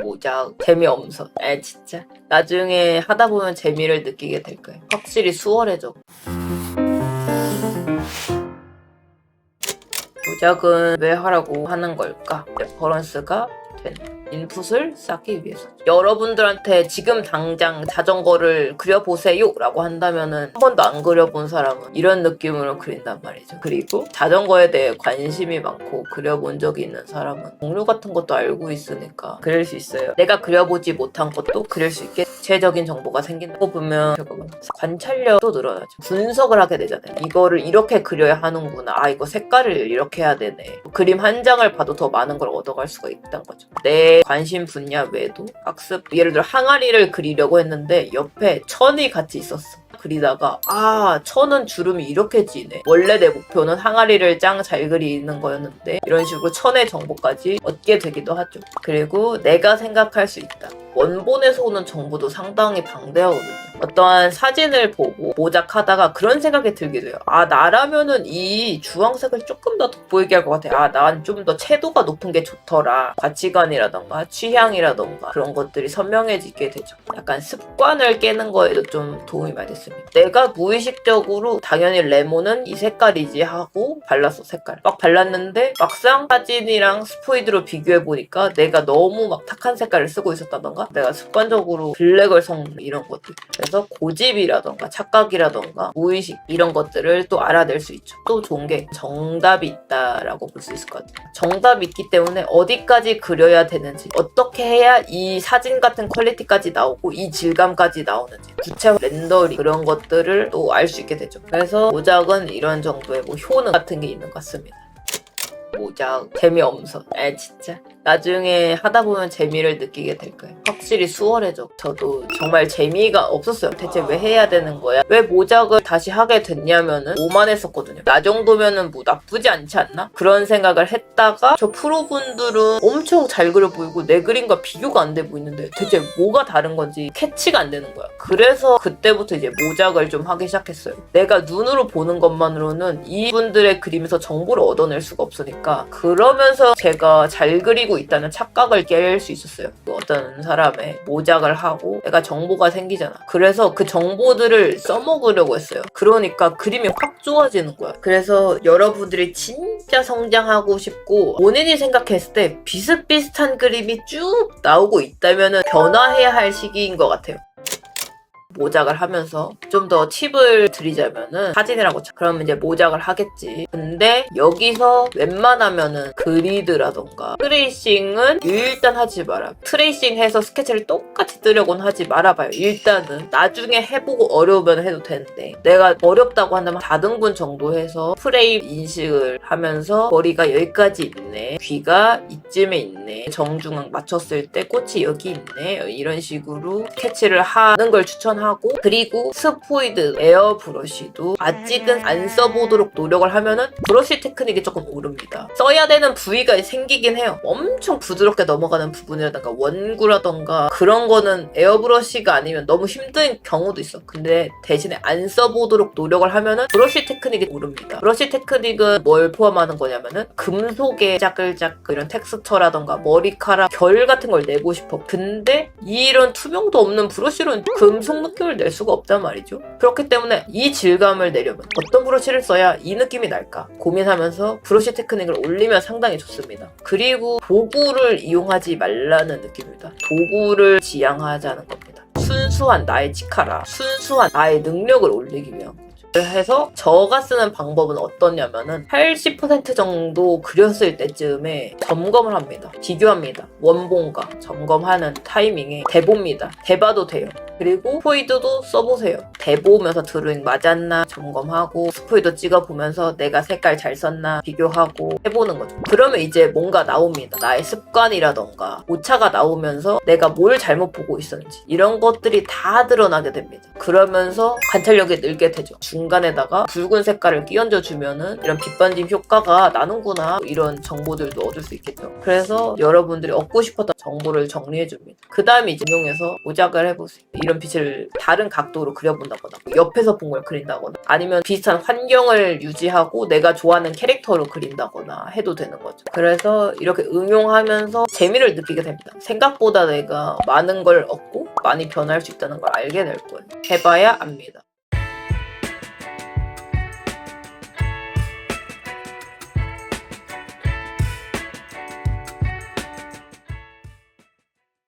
모작 재미없어. 진짜 나중에 하다 보면 재미를 느끼게 될 거예요. 확실히 수월해져. 모작은 왜 하라고 하는 걸까? 레퍼런스가 되는 인풋을 쌓기 위해서. 여러분들한테 지금 당장 자전거를 그려보세요 라고 한다면은 한 번도 안 그려본 사람은 이런 느낌으로 그린단 말이죠. 그리고 자전거에 대해 관심이 많고 그려본 적이 있는 사람은 종류 같은 것도 알고 있으니까 그릴 수 있어요. 내가 그려보지 못한 것도 그릴 수 있게 구체적인 정보가 생긴다고 보면 결국은 관찰력도 늘어나죠. 분석을 하게 되잖아요. 이거를 이렇게 그려야 하는구나. 이거 색깔을 이렇게 해야 되네. 그림 한 장을 봐도 더 많은 걸 얻어갈 수가 있다는 거죠. 내 관심 분야 외에도 학습, 예를 들어 항아리를 그리려고 했는데 옆에 천이 같이 있었어. 그리다가 천은 주름이 이렇게 지네. 원래 내 목표는 항아리를 짱 잘 그리는 거였는데 이런 식으로 천의 정보까지 얻게 되기도 하죠. 그리고 내가 생각할 수 있다. 원본에서 오는 정보도 상당히 방대하거든요. 어떠한 사진을 보고 모작하다가 그런 생각이 들게 돼요. 나라면은 이 주황색을 조금 더 돋보이게 할 것 같아. 난 좀 더 채도가 높은 게 좋더라. 가치관이라던가 취향이라던가 그런 것들이 선명해지게 되죠. 약간 습관을 깨는 거에도 좀 도움이 많이 됐습니다. 내가 무의식적으로 당연히 레몬은 이 색깔이지 하고 발랐어. 색깔 막 발랐는데 막상 사진이랑 스포이드로 비교해보니까 내가 너무 막 탁한 색깔을 쓰고 있었다던가 내가 습관적으로 블랙을 섞는 이런 것들. 그래서 고집이라던가 착각이라던가 무의식 이런 것들을 또 알아낼 수 있죠. 또 좋은 게 정답이 있다라고 볼 수 있을 것 같아요. 정답이 있기 때문에 어디까지 그려야 되는지 어떻게 해야 이 사진 같은 퀄리티까지 나오고 이 질감까지 나오는지 구체 렌더링 그런 것들을 또 알 수 있게 되죠. 그래서 모작은 이런 정도의 효능 같은 게 있는 것 같습니다. 모작 재미없어. 진짜 나중에 하다 보면 재미를 느끼게 될 거예요. 확실히 수월해져. 저도 정말 재미가 없었어요. 대체 왜 해야 되는 거야? 왜 모작을 다시 하게 됐냐면은 오만했었거든요. 나 정도면은 뭐 나쁘지 않지 않나? 그런 생각을 했다가 저 프로분들은 엄청 잘 그려 보이고 내 그림과 비교가 안 돼 보이는데 대체 뭐가 다른 건지 캐치가 안 되는 거야. 그래서 그때부터 이제 모작을 좀 하기 시작했어요. 내가 눈으로 보는 것만으로는 이분들의 그림에서 정보를 얻어낼 수가 없으니까 그러면서 제가 잘 그리고 있다는 착각을 깰 수 있었어요. 어떤 사람의 모작을 하고 내가 정보가 생기잖아. 그래서 그 정보들을 써먹으려고 했어요. 그러니까 그림이 확 좋아지는 거야. 그래서 여러분들이 진짜 성장하고 싶고 본인이 생각했을 때 비슷비슷한 그림이 쭉 나오고 있다면 변화해야 할 시기인 것 같아요. 모작을 하면서 좀 더 팁을 드리자면은 사진이라고 쳐. 그러면 이제 모작을 하겠지. 근데 여기서 웬만하면은 그리드라던가 트레이싱은 일단 하지 마라. 트레이싱해서 스케치를 똑같이 뜨려고는 하지 말아봐요. 일단은 나중에 해보고 어려우면 해도 되는데 내가 어렵다고 한다면 4등분 정도 해서 프레임 인식을 하면서 머리가 여기까지 있네. 귀가 이쯤에 있네. 정중앙 맞췄을 때 꽃이 여기 있네. 이런 식으로 스케치를 하는 걸 추천하고 그리고 스포이드 에어 브러쉬도 아직은 안 써보도록 노력을 하면은 브러쉬 테크닉이 조금 오릅니다. 써야 되는 부위가 생기긴 해요. 엄청 부드럽게 넘어가는 부분이라던가 원구라던가 그런 거는 에어 브러쉬가 아니면 너무 힘든 경우도 있어. 근데 대신에 안 써보도록 노력을 하면은 브러쉬 테크닉이 오릅니다. 브러쉬 테크닉은 뭘 포함하는 거냐면은 금속의 짜글짜글 이런 텍스처라던가 머리카락 결 같은 걸 내고 싶어. 근데 이런 투명도 없는 브러쉬로는 금속 느낌을 낼 수가 없단 말이죠. 그렇기 때문에 이 질감을 내려면 어떤 브러쉬를 써야 이 느낌이 날까 고민하면서 브러쉬 테크닉을 올리면 상당히 좋습니다. 그리고 도구를 이용하지 말라는 느낌입니다. 도구를 지향하자는 겁니다. 순수한 나의 치카라, 순수한 나의 능력을 올리기 위한 거죠. 해서 저가 쓰는 방법은 어떠냐면은 80% 정도 그렸을 때쯤에 점검을 합니다. 비교합니다. 원본과 점검하는 타이밍에 대봅니다. 대봐도 돼요. 그리고 스포이드도 써보세요. 대보면서 드로잉 맞았나 점검하고 스포이드 찍어보면서 내가 색깔 잘 썼나 비교하고 해보는 거죠. 그러면 이제 뭔가 나옵니다. 나의 습관이라던가 오차가 나오면서 내가 뭘 잘못 보고 있었는지 이런 것들이 다 드러나게 됩니다. 그러면서 관찰력이 늘게 되죠. 중간에다가 붉은 색깔을 끼얹어 주면은 이런 빛반짐 효과가 나는구나, 이런 정보들도 얻을 수 있겠죠. 그래서 여러분들이 얻고 싶었던 정보를 정리해 줍니다. 그 다음에 이제 응용해서 조작을 해보세요. 이런 빛을 다른 각도로 그려본다거나, 옆에서 본 걸 그린다거나, 아니면 비슷한 환경을 유지하고 내가 좋아하는 캐릭터로 그린다거나 해도 되는 거죠. 그래서 이렇게 응용하면서 재미를 느끼게 됩니다. 생각보다 내가 많은 걸 얻고 많이 변할 수 있다는 걸 알게 될 거예요. 해봐야 압니다.